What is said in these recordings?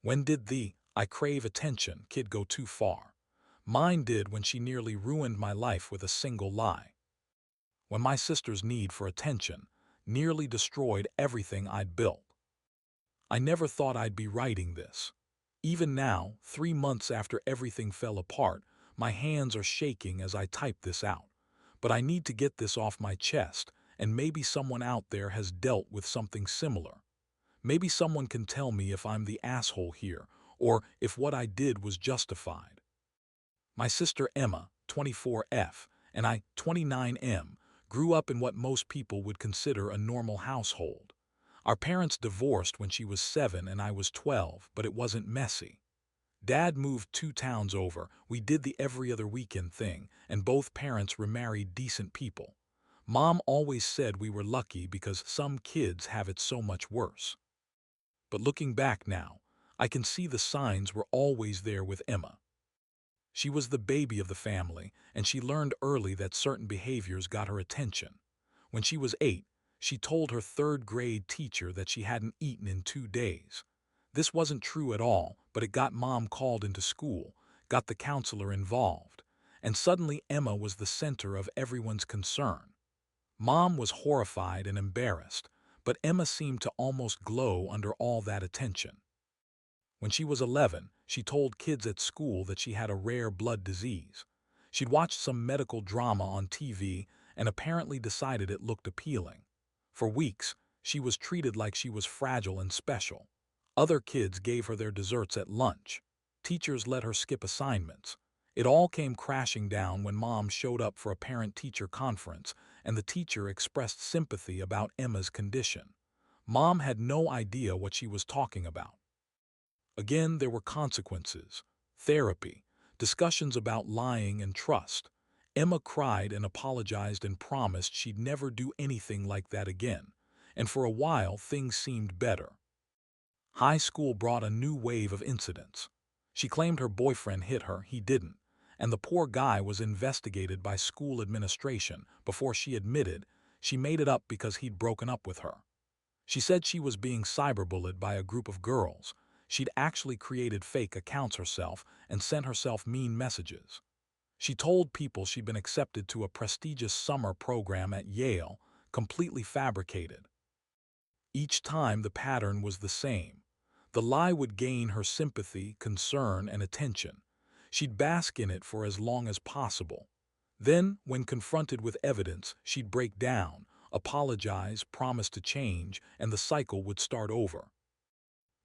When did the "I crave attention" kid go too far? Mine did when she nearly ruined my life with a single lie. When my sister's need for attention nearly destroyed everything I'd built. I never thought I'd be writing this. Even now, 3 months after everything fell apart, my hands are shaking as I type this out. But I need to get this off my chest, and maybe someone out there has dealt with something similar. Maybe someone can tell me if I'm the asshole here, or if what I did was justified. My sister Emma, 24F, and I, 29M, grew up in what most people would consider a normal household. Our parents divorced when she was 7 and I was 12, but it wasn't messy. Dad moved 2 towns over, we did the every other weekend thing, and both parents remarried decent people. Mom always said we were lucky because some kids have it so much worse. But looking back now, I can see the signs were always there with Emma. She was the baby of the family, and she learned early that certain behaviors got her attention. When she was 8, she told her third-grade teacher that she hadn't eaten in 2 days. This wasn't true at all, but it got Mom called into school, got the counselor involved, and suddenly Emma was the center of everyone's concern. Mom was horrified and embarrassed, but Emma seemed to almost glow under all that attention. When she was 11, she told kids at school that she had a rare blood disease. She'd watched some medical drama on TV and apparently decided it looked appealing. For weeks, she was treated like she was fragile and special. Other kids gave her their desserts at lunch. Teachers let her skip assignments. It all came crashing down when Mom showed up for a parent-teacher conference and the teacher expressed sympathy about Emma's condition. Mom had no idea what she was talking about. Again, there were consequences, therapy, discussions about lying and trust. Emma cried and apologized and promised she'd never do anything like that again, and for a while things seemed better. High school brought a new wave of incidents. She claimed her boyfriend hit her, he didn't, and the poor guy was investigated by school administration before she admitted she made it up because he'd broken up with her. She said she was being cyberbullied by a group of girls. She'd actually created fake accounts herself and sent herself mean messages. She told people she'd been accepted to a prestigious summer program at Yale, completely fabricated. Each time the pattern was the same. The lie would gain her sympathy, concern, and attention. She'd bask in it for as long as possible. Then, when confronted with evidence, she'd break down, apologize, promise to change, and the cycle would start over.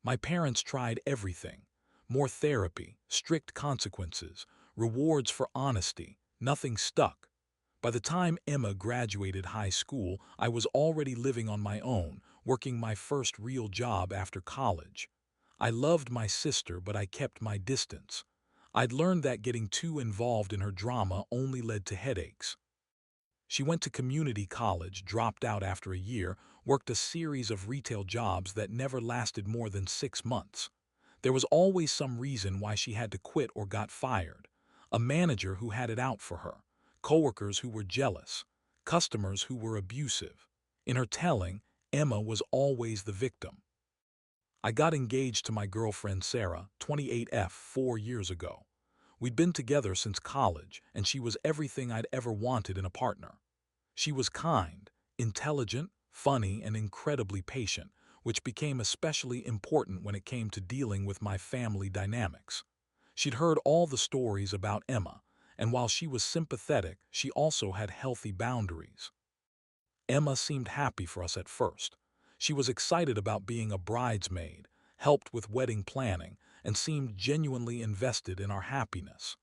My parents tried everything. More therapy, strict consequences, rewards for honesty. Nothing stuck. By the time Emma graduated high school, I was already living on my own, working my first real job after college. I loved my sister, but I kept my distance. I'd learned that getting too involved in her drama only led to headaches. She went to community college, dropped out after a year, worked a series of retail jobs that never lasted more than 6 months. There was always some reason why she had to quit or got fired. A manager who had it out for her, coworkers who were jealous, customers who were abusive. In her telling, Emma was always the victim. I got engaged to my girlfriend Sarah, 28F, 4 years ago. We'd been together since college, and she was everything I'd ever wanted in a partner. She was kind, intelligent, funny, and incredibly patient, which became especially important when it came to dealing with my family dynamics. She'd heard all the stories about Emma, and while she was sympathetic, she also had healthy boundaries. Emma seemed happy for us at first. She was excited about being a bridesmaid, helped with wedding planning, and seemed genuinely invested in our happiness.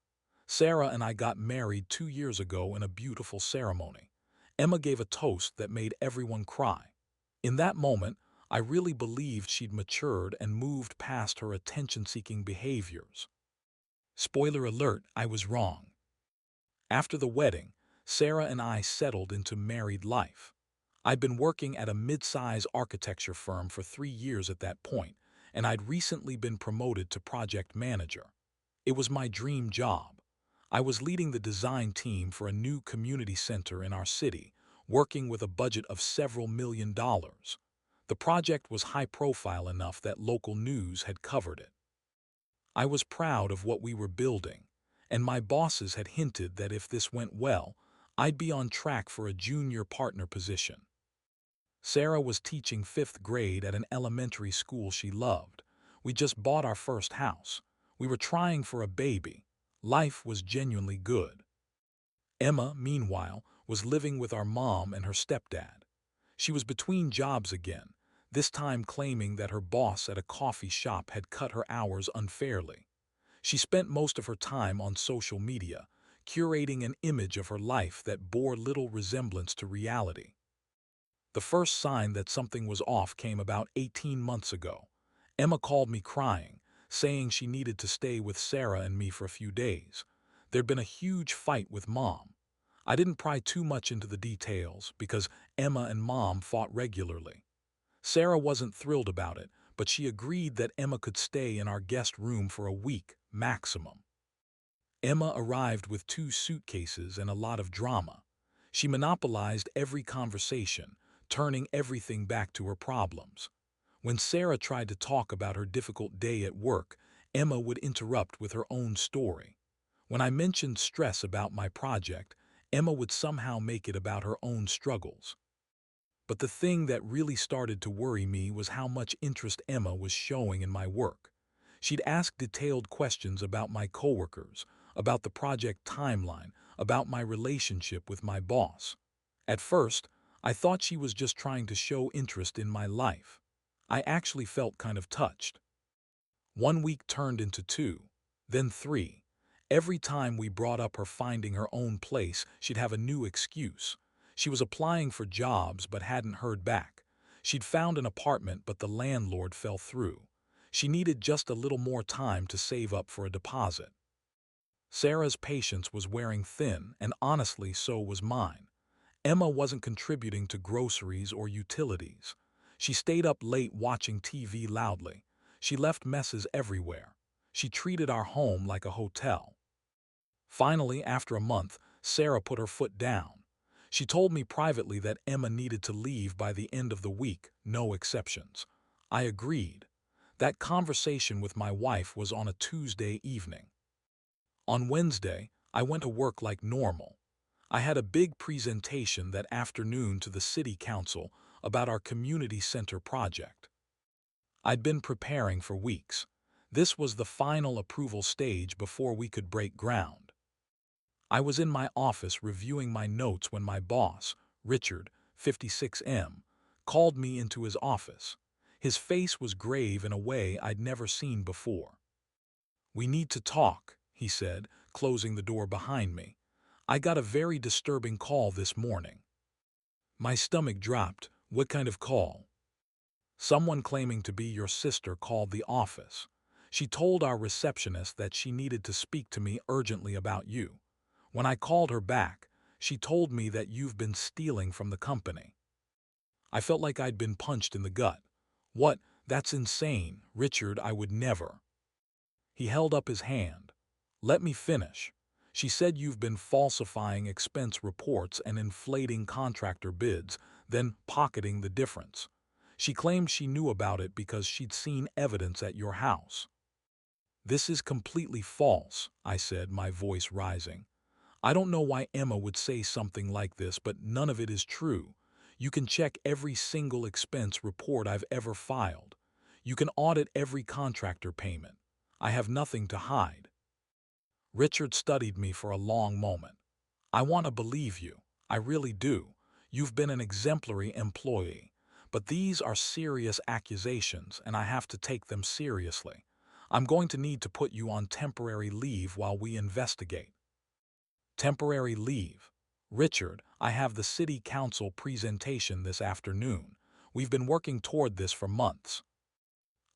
Sarah and I got married 2 years ago in a beautiful ceremony. Emma gave a toast that made everyone cry. In that moment, I really believed she'd matured and moved past her attention-seeking behaviors. Spoiler alert, I was wrong. After the wedding, Sarah and I settled into married life. I'd been working at a mid-size architecture firm for 3 years at that point, and I'd recently been promoted to project manager. It was my dream job. I was leading the design team for a new community center in our city, working with a budget of several $1 million. The project was high-profile enough that local news had covered it. I was proud of what we were building, and my bosses had hinted that if this went well, I'd be on track for a junior partner position. Sarah was teaching fifth grade at an elementary school she loved. We just bought our first house. We were trying for a baby. Life was genuinely good. Emma, meanwhile, was living with our mom and her stepdad. She was between jobs again, this time claiming that her boss at a coffee shop had cut her hours unfairly. She spent most of her time on social media, curating an image of her life that bore little resemblance to reality. The first sign that something was off came about 18 months ago. Emma called me crying, saying she needed to stay with Sarah and me for a few days. There'd been a huge fight with Mom. I didn't pry too much into the details because Emma and Mom fought regularly. Sarah wasn't thrilled about it, but she agreed that Emma could stay in our guest room for a week, maximum. Emma arrived with 2 suitcases and a lot of drama. She monopolized every conversation, turning everything back to her problems. When Sarah tried to talk about her difficult day at work, Emma would interrupt with her own story. When I mentioned stress about my project, Emma would somehow make it about her own struggles. But the thing that really started to worry me was how much interest Emma was showing in my work. She'd ask detailed questions about my coworkers, about the project timeline, about my relationship with my boss. At first, I thought she was just trying to show interest in my life. I actually felt kind of touched. 1 week turned into 2, then 3. Every time we brought up her finding her own place, she'd have a new excuse. She was applying for jobs but hadn't heard back. She'd found an apartment but the landlord fell through. She needed just a little more time to save up for a deposit. Sarah's patience was wearing thin, and honestly so was mine. Emma wasn't contributing to groceries or utilities. She stayed up late watching TV loudly. She left messes everywhere. She treated our home like a hotel. Finally, after a month, Sarah put her foot down. She told me privately that Emma needed to leave by the end of the week, no exceptions. I agreed. That conversation with my wife was on a Tuesday evening. On Wednesday, I went to work like normal. I had a big presentation that afternoon to the city council about our community center project. I'd been preparing for weeks. This was the final approval stage before we could break ground. I was in my office reviewing my notes when my boss, Richard, 56M, called me into his office. His face was grave in a way I'd never seen before. "We need to talk," he said, closing the door behind me. "I got a very disturbing call this morning." My stomach dropped. "What kind of call?" "Someone claiming to be your sister called the office. She told our receptionist that she needed to speak to me urgently about you. When I called her back, she told me that you've been stealing from the company." I felt like I'd been punched in the gut. "What? That's insane, Richard, I would never." He held up his hand. "Let me finish. She said you've been falsifying expense reports and inflating contractor bids, then pocketing the difference. She claimed she knew about it because she'd seen evidence at your house." "This is completely false," I said, my voice rising. "I don't know why Emma would say something like this, but none of it is true. You can check every single expense report I've ever filed. You can audit every contractor payment. I have nothing to hide." Richard studied me for a long moment. "I want to believe you. I really do. You've been an exemplary employee. But these are serious accusations, and I have to take them seriously. I'm going to need to put you on temporary leave while we investigate." "Temporary leave? Richard, I have the city council presentation this afternoon. We've been working toward this for months."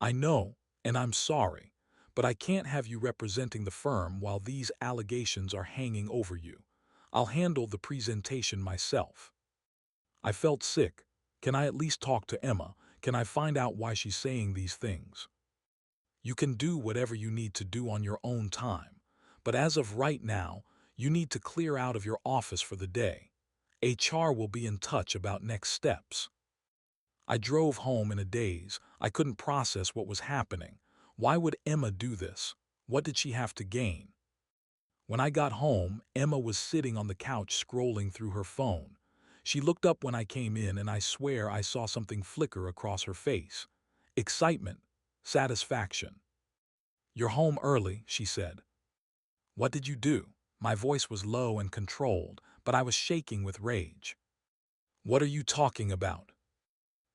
"I know, and I'm sorry, but I can't have you representing the firm while these allegations are hanging over you. I'll handle the presentation myself." I felt sick. Can I at least talk to Emma? Can I find out why she's saying these things? "You can do whatever you need to do on your own time, but as of right now, you need to clear out of your office for the day. HR will be in touch about next steps." I drove home in a daze. I couldn't process what was happening. Why would Emma do this? What did she have to gain? When I got home, Emma was sitting on the couch scrolling through her phone. She looked up when I came in, and I swear I saw something flicker across her face. Excitement, satisfaction. "You're home early," she said. "What did you do?" My voice was low and controlled, but I was shaking with rage. "What are you talking about?"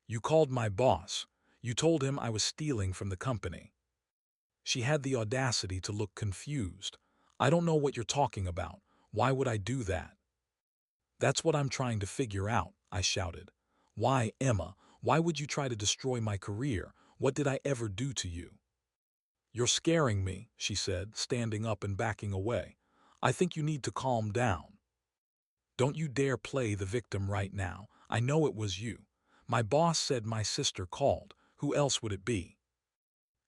"You called my boss. You told him I was stealing from the company." She had the audacity to look confused. "I don't know what you're talking about. Why would I do that?" "That's what I'm trying to figure out," I shouted. "Why, Emma, why would you try to destroy my career? What did I ever do to you?" "You're scaring me," she said, standing up and backing away. "I think you need to calm down. Don't you dare play the victim right now. I know it was you. My boss said my sister called. Who else would it be?"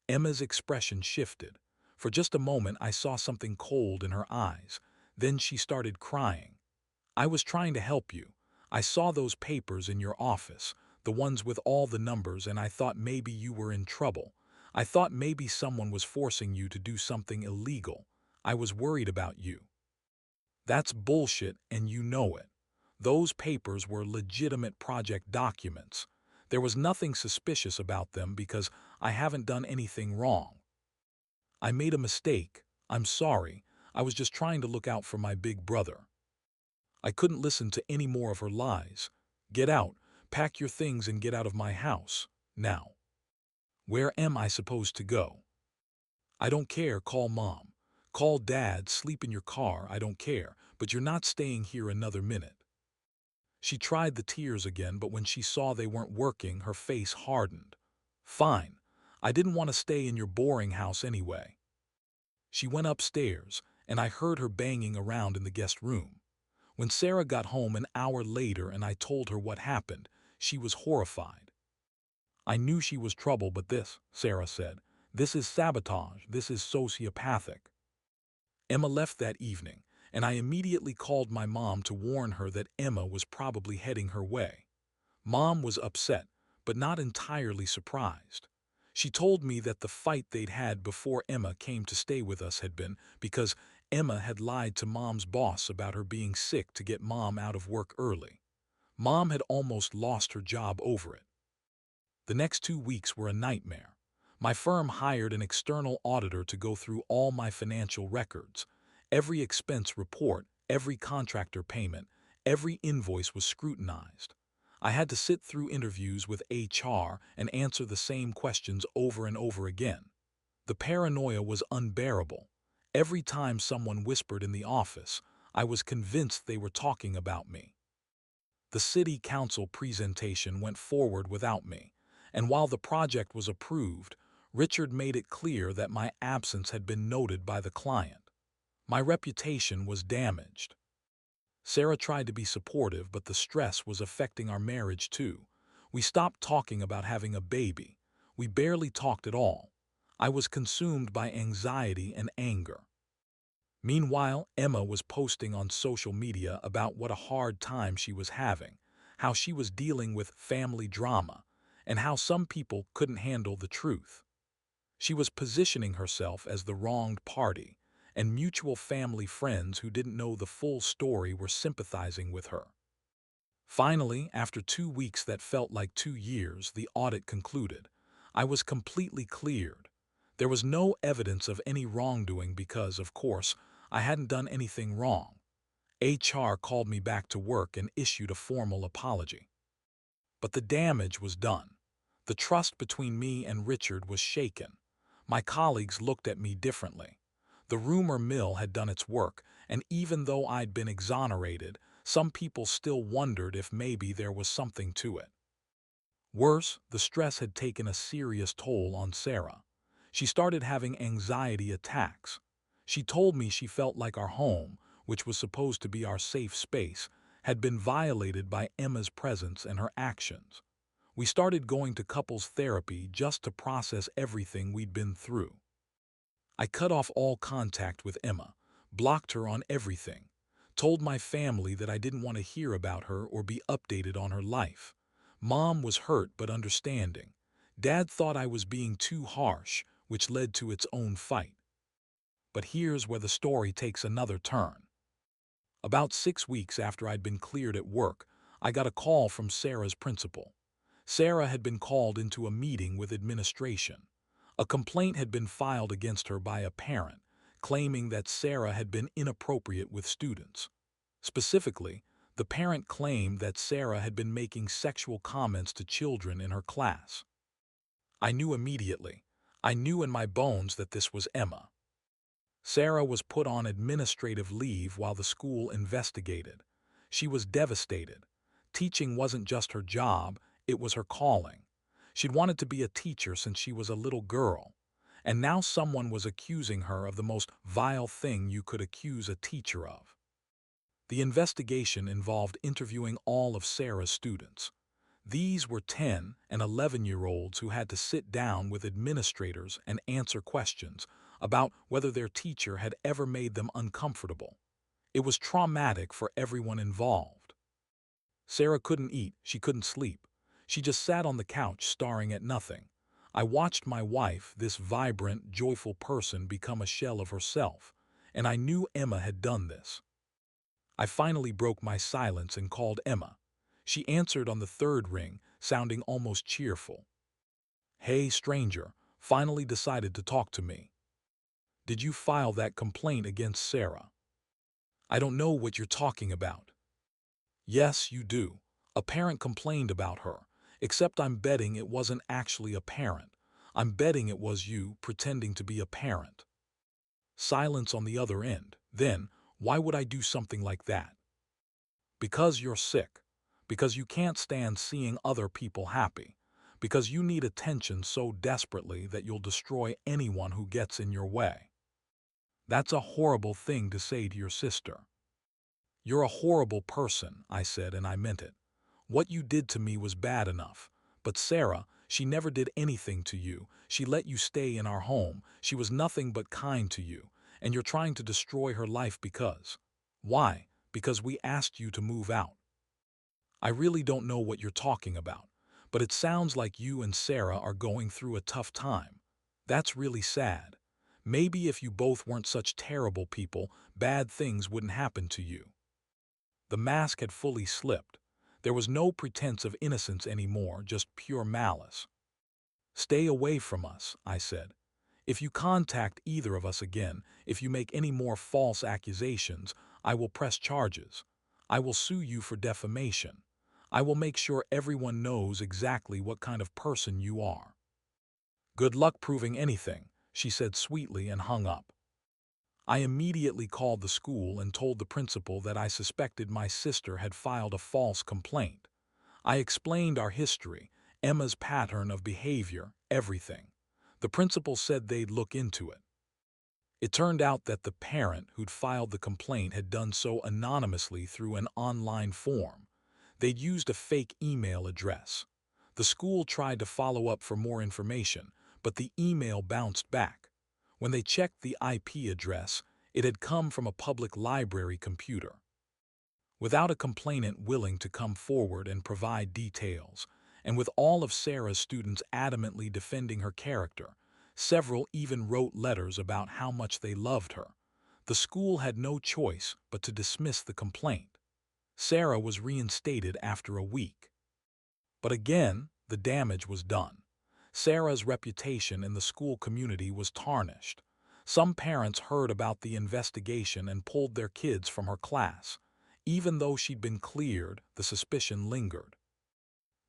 Emma's expression shifted. For just a moment I saw something cold in her eyes. Then she started crying. "I was trying to help you. I saw those papers in your office, the ones with all the numbers, and I thought maybe you were in trouble. I thought maybe someone was forcing you to do something illegal. I was worried about you." "That's bullshit, and you know it. Those papers were legitimate project documents. There was nothing suspicious about them because I haven't done anything wrong. I made a mistake. I'm sorry. I was just trying to look out for my big brother." I couldn't listen to any more of her lies. "Get out. Pack your things and get out of my house. Now." "Where am I supposed to go?" "I don't care. Call Mom. Call Dad. Sleep in your car. I don't care. But you're not staying here another minute." She tried the tears again, but when she saw they weren't working, her face hardened. "Fine. I didn't want to stay in your boring house anyway." She went upstairs, and I heard her banging around in the guest room. When Sarah got home an hour later and I told her what happened, she was horrified. "I knew she was trouble, but this," Sarah said, "this is sabotage. This is sociopathic." Emma left that evening, and I immediately called my mom to warn her that Emma was probably heading her way. Mom was upset, but not entirely surprised. She told me that the fight they'd had before Emma came to stay with us had been because Emma had lied to Mom's boss about her being sick to get Mom out of work early. Mom had almost lost her job over it. The next 2 weeks were a nightmare. My firm hired an external auditor to go through all my financial records. Every expense report, every contractor payment, every invoice was scrutinized. I had to sit through interviews with HR and answer the same questions over and over again. The paranoia was unbearable. Every time someone whispered in the office, I was convinced they were talking about me. The city council presentation went forward without me, and while the project was approved, Richard made it clear that my absence had been noted by the client. My reputation was damaged. Sarah tried to be supportive, but the stress was affecting our marriage too. We stopped talking about having a baby. We barely talked at all. I was consumed by anxiety and anger. Meanwhile, Emma was posting on social media about what a hard time she was having, how she was dealing with family drama, and how some people couldn't handle the truth. She was positioning herself as the wronged party, and mutual family friends who didn't know the full story were sympathizing with her. Finally, after 2 weeks that felt like 2 years, the audit concluded. I was completely cleared. There was no evidence of any wrongdoing because, of course, I hadn't done anything wrong. HR called me back to work and issued a formal apology. But the damage was done. The trust between me and Richard was shaken. My colleagues looked at me differently. The rumor mill had done its work, and even though I'd been exonerated, some people still wondered if maybe there was something to it. Worse, the stress had taken a serious toll on Sarah. She started having anxiety attacks. She told me she felt like our home, which was supposed to be our safe space, had been violated by Emma's presence and her actions. We started going to couples therapy just to process everything we'd been through. I cut off all contact with Emma, blocked her on everything, told my family that I didn't want to hear about her or be updated on her life. Mom was hurt but understanding. Dad thought I was being too harsh, which led to its own fight. But here's where the story takes another turn. About 6 weeks after I'd been cleared at work, I got a call from Sarah's principal. Sarah had been called into a meeting with administration. A complaint had been filed against her by a parent, claiming that Sarah had been inappropriate with students. Specifically, the parent claimed that Sarah had been making sexual comments to children in her class. I knew immediately. I knew in my bones that this was Emma. Sarah was put on administrative leave while the school investigated. She was devastated. Teaching wasn't just her job, it was her calling. She'd wanted to be a teacher since she was a little girl, and now someone was accusing her of the most vile thing you could accuse a teacher of. The investigation involved interviewing all of Sarah's students. These were 10 and 11-year-olds who had to sit down with administrators and answer questions about whether their teacher had ever made them uncomfortable. It was traumatic for everyone involved. Sarah couldn't eat, she couldn't sleep. She just sat on the couch staring at nothing. I watched my wife, this vibrant, joyful person, become a shell of herself, and I knew Emma had done this. I finally broke my silence and called Emma. She answered on the third ring, sounding almost cheerful. "Hey, stranger, finally decided to talk to me. Did you file that complaint against Sarah?" "I don't know what you're talking about." "Yes, you do. A parent complained about her, except I'm betting it wasn't actually a parent. I'm betting it was you pretending to be a parent." Silence on the other end. Then, why would I do something like that? Because you're sick. Because you can't stand seeing other people happy. Because you need attention so desperately that you'll destroy anyone who gets in your way. That's a horrible thing to say to your sister. "You're a horrible person," I said, and I meant it. "What you did to me was bad enough. But Sarah, she never did anything to you. She let you stay in our home. She was nothing but kind to you. And you're trying to destroy her life because. Why? Because we asked you to move out. I really don't know what you're talking about, but it sounds like you and Sarah are going through a tough time. That's really sad. Maybe if you both weren't such terrible people, bad things wouldn't happen to you." The mask had fully slipped. There was no pretense of innocence anymore, just pure malice. "Stay away from us," I said. "If you contact either of us again, if you make any more false accusations, I will press charges. I will sue you for defamation. I will make sure everyone knows exactly what kind of person you are." "Good luck proving anything," she said sweetly and hung up. I immediately called the school and told the principal that I suspected my sister had filed a false complaint. I explained our history, Emma's pattern of behavior, everything. The principal said they'd look into it. It turned out that the parent who'd filed the complaint had done so anonymously through an online form. They'd used a fake email address. The school tried to follow up for more information, but the email bounced back. When they checked the IP address, it had come from a public library computer. Without a complainant willing to come forward and provide details, and with all of Sarah's students adamantly defending her character, several even wrote letters about how much they loved her, the school had no choice but to dismiss the complaint. Sarah was reinstated after a week. But again, the damage was done. Sarah's reputation in the school community was tarnished. Some parents heard about the investigation and pulled their kids from her class. Even though she'd been cleared, the suspicion lingered.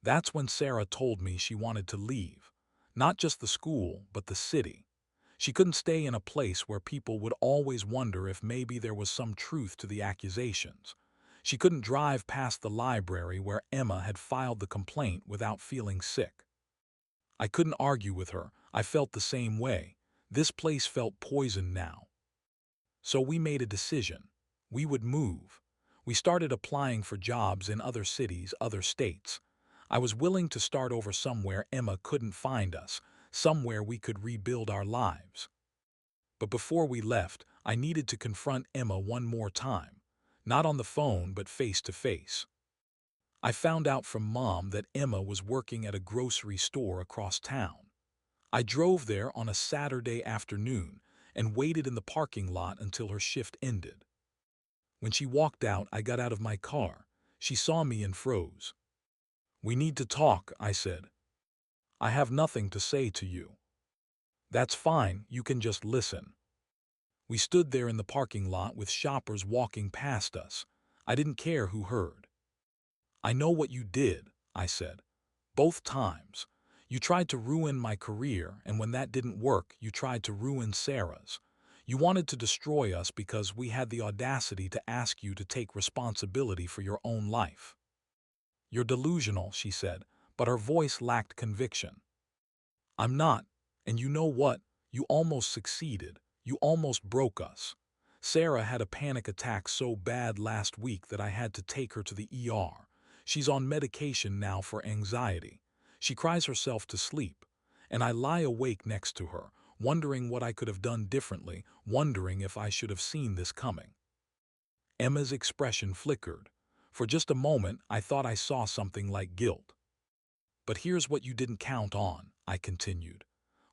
That's when Sarah told me she wanted to leave. Not just the school, but the city. She couldn't stay in a place where people would always wonder if maybe there was some truth to the accusations. She couldn't drive past the library where Emma had filed the complaint without feeling sick. I couldn't argue with her. I felt the same way. This place felt poisoned now. So we made a decision. We would move. We started applying for jobs in other cities, other states. I was willing to start over somewhere Emma couldn't find us, somewhere we could rebuild our lives. But before we left, I needed to confront Emma one more time. Not on the phone, but face to face. I found out from Mom that Emma was working at a grocery store across town. I drove there on a Saturday afternoon, and waited in the parking lot until her shift ended. When she walked out, I got out of my car. She saw me and froze. "We need to talk," I said. "I have nothing to say to you." "That's fine, you can just listen." We stood there in the parking lot with shoppers walking past us. I didn't care who heard. "I know what you did," I said. "Both times. You tried to ruin my career, and when that didn't work, you tried to ruin Sarah's. You wanted to destroy us because we had the audacity to ask you to take responsibility for your own life." "You're delusional," she said, but her voice lacked conviction. "I'm not, and you know what? You almost succeeded. You almost broke us. Sarah had a panic attack so bad last week that I had to take her to the ER. She's on medication now for anxiety. She cries herself to sleep, and I lie awake next to her, wondering what I could have done differently, wondering if I should have seen this coming." Emma's expression flickered. For just a moment, I thought I saw something like guilt. "But here's what you didn't count on," I continued.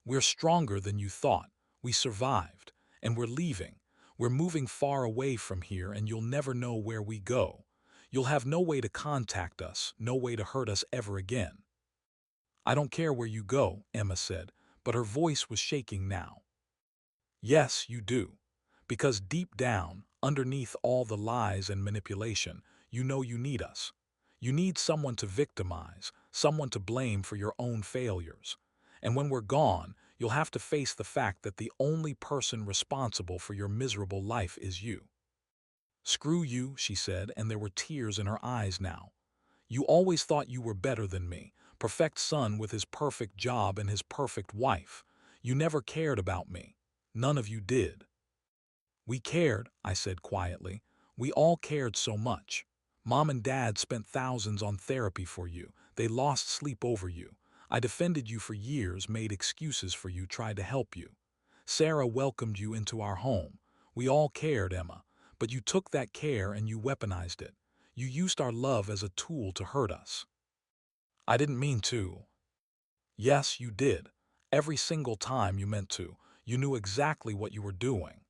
"We're stronger than you thought. We survived, and we're leaving. We're moving far away from here, and you'll never know where we go. You'll have no way to contact us, no way to hurt us ever again." "I don't care where you go," Emma said, but her voice was shaking now. "Yes, you do. Because deep down, underneath all the lies and manipulation, you know you need us. You need someone to victimize, someone to blame for your own failures. And when we're gone, you'll have to face the fact that the only person responsible for your miserable life is you." "Screw you," she said, and there were tears in her eyes now. "You always thought you were better than me, perfect son with his perfect job and his perfect wife. You never cared about me. None of you did." "We cared," I said quietly. "We all cared so much. Mom and Dad spent thousands on therapy for you. They lost sleep over you. I defended you for years, made excuses for you, tried to help you. Sarah welcomed you into our home. We all cared, Emma, but you took that care and you weaponized it. You used our love as a tool to hurt us." "I didn't mean to." "Yes, you did. Every single time you meant to. You knew exactly what you were doing."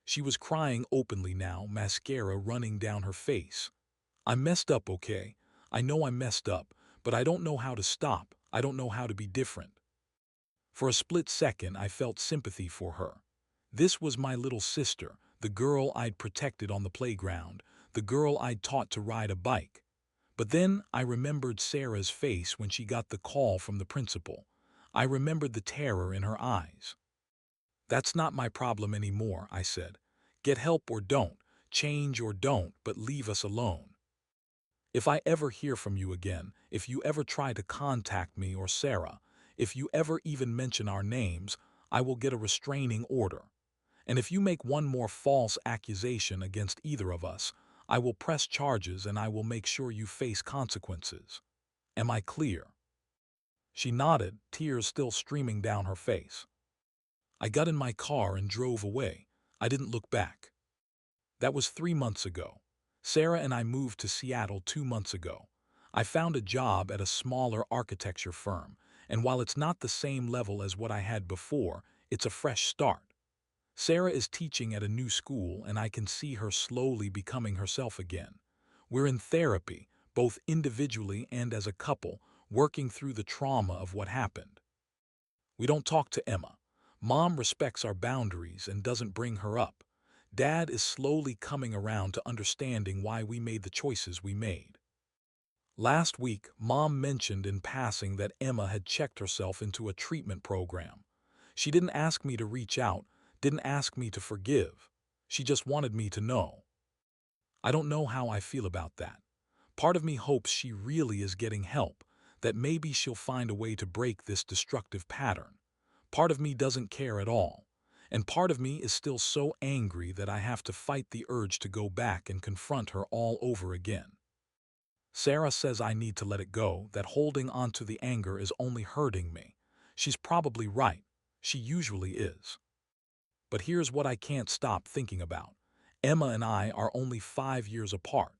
She was crying openly now, mascara running down her face. "I messed up, okay? I know I messed up, but I don't know how to stop. I don't know how to be different." For a split second, I felt sympathy for her. This was my little sister, the girl I'd protected on the playground, the girl I'd taught to ride a bike. But then I remembered Sarah's face when she got the call from the principal. I remembered the terror in her eyes. "That's not my problem anymore," I said. "Get help or don't, change or don't, but leave us alone. If I ever hear from you again, if you ever try to contact me or Sarah, if you ever even mention our names, I will get a restraining order. And if you make one more false accusation against either of us, I will press charges and I will make sure you face consequences. Am I clear?" She nodded, tears still streaming down her face. I got in my car and drove away. I didn't look back. That was 3 months ago. Sarah and I moved to Seattle 2 months ago. I found a job at a smaller architecture firm, and while it's not the same level as what I had before, it's a fresh start. Sarah is teaching at a new school, and I can see her slowly becoming herself again. We're in therapy, both individually and as a couple, working through the trauma of what happened. We don't talk to Emma. Mom respects our boundaries and doesn't bring her up. Dad is slowly coming around to understanding why we made the choices we made. Last week, Mom mentioned in passing that Emma had checked herself into a treatment program. She didn't ask me to reach out, didn't ask me to forgive. She just wanted me to know. I don't know how I feel about that. Part of me hopes she really is getting help, that maybe she'll find a way to break this destructive pattern. Part of me doesn't care at all, and part of me is still so angry that I have to fight the urge to go back and confront her all over again. Sarah says I need to let it go, that holding on to the anger is only hurting me. She's probably right. She usually is. But here's what I can't stop thinking about. Emma and I are only 5 years apart.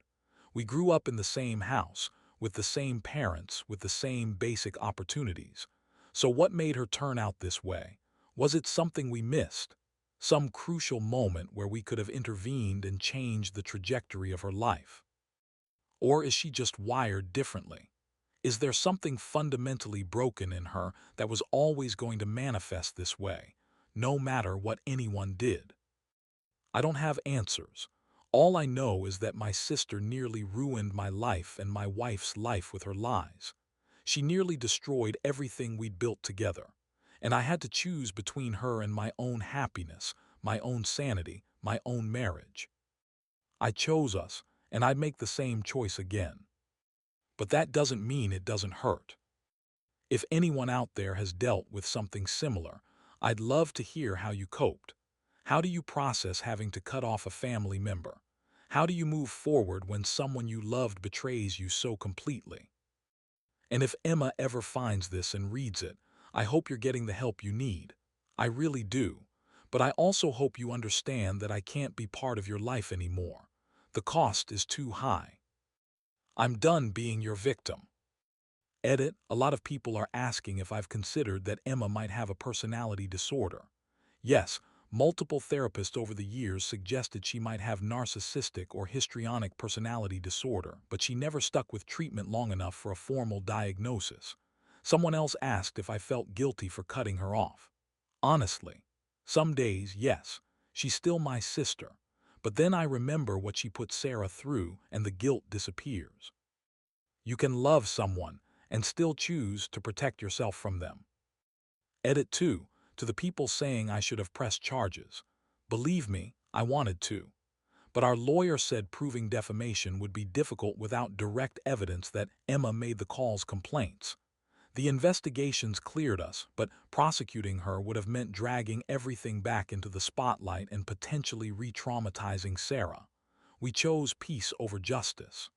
We grew up in the same house, with the same parents, with the same basic opportunities. So what made her turn out this way? Was it something we missed? some crucial moment where we could have intervened and changed the trajectory of her life? Or is she just wired differently? Is there something fundamentally broken in her that was always going to manifest this way, no matter what anyone did? I don't have answers. All I know is that my sister nearly ruined my life and my wife's life with her lies. She nearly destroyed everything we'd built together, and I had to choose between her and my own happiness, my own sanity, my own marriage. I chose us, and I'd make the same choice again. But that doesn't mean it doesn't hurt. If anyone out there has dealt with something similar, I'd love to hear how you coped. How do you process having to cut off a family member? How do you move forward when someone you loved betrays you so completely? And if Emma ever finds this and reads it, I hope you're getting the help you need. I really do. But I also hope you understand that I can't be part of your life anymore. The cost is too high. I'm done being your victim. Edit, a lot of people are asking if I've considered that Emma might have a personality disorder. Yes, multiple therapists over the years suggested she might have narcissistic or histrionic personality disorder, but she never stuck with treatment long enough for a formal diagnosis. Someone else asked if I felt guilty for cutting her off. Honestly, some days, yes, she's still my sister, but then I remember what she put Sarah through and the guilt disappears. You can love someone and still choose to protect yourself from them. Edit 2. To the people saying I should have pressed charges. Believe me, I wanted to. But our lawyer said proving defamation would be difficult without direct evidence that Emma made the calls complaints. The investigations cleared us, but prosecuting her would have meant dragging everything back into the spotlight and potentially re-traumatizing Sarah. We chose peace over justice.